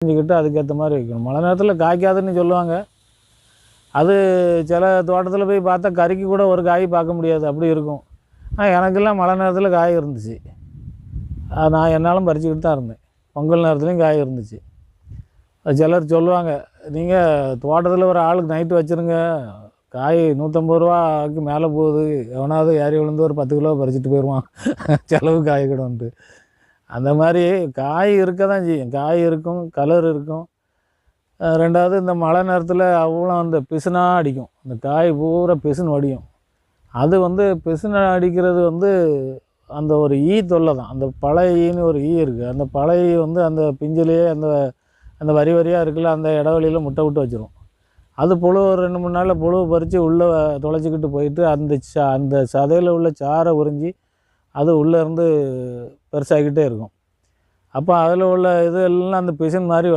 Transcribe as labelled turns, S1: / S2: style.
S1: செஞ்சுக்கிட்டு அதுக்கேற்ற மாதிரி வைக்கணும். மழை நேரத்தில் காய்க்காதுன்னு சொல்லுவாங்க. அது சில தோட்டத்தில் போய் பார்த்தா கறிக்கு கூட ஒரு காய் பார்க்க முடியாது, அப்படி இருக்கும். எனக்கெல்லாம் மழை நேரத்தில் காய் இருந்துச்சு. நான் என்னாலும் பறிச்சுக்கிட்டு தான் இருந்தேன். பொங்கல் நேரத்துலையும் காய் இருந்துச்சு. சிலர் சொல்லுவாங்க, நீங்கள் தோட்டத்தில் ஒரு ஆளுக்கு நைட்டு வச்சுருங்க, காய் ரூ. 150க்கு மேலே போகுது, எவனாவது ஏறி விழுந்து ஒரு 10 கிலோ பறிச்சுட்டு போயிடுவான் செலவு காய் கூடன்ட்டு. அந்த மாதிரி காய் இருக்க தான் செய்யும். காய் இருக்கும், கலர் இருக்கும். 2வது இந்த மழை நேரத்தில் அவ்வளோ அந்த பிசுனாக அடிக்கும். இந்த காய் பூரா பிசுன்னு வடியும். அது பிசுனை அடிக்கிறது அந்த ஒரு ஈ தொல்லை தான். அந்த பழைய ஈன்னு ஒரு ஈ இருக்குது. அந்த பழைய ஈ அந்த பிஞ்சிலேயே அந்த அந்த வரி வரியாக இருக்குல்ல, அந்த இடைவெளியில் முட்டை விட்டு வச்சிரும். அது புழு ஒரு 2-3 நாளில் புழுவை பறித்து உள்ளே தொலைச்சிக்கிட்டு போயிட்டு அந்த சதையில் உள்ள சாரை உறிஞ்சி அது உள்ளே இருந்து பெருசாகிக்கிட்டே இருக்கும். அப்போ அதில் உள்ள இது எல்லாம் அந்த பிசின் மாதிரி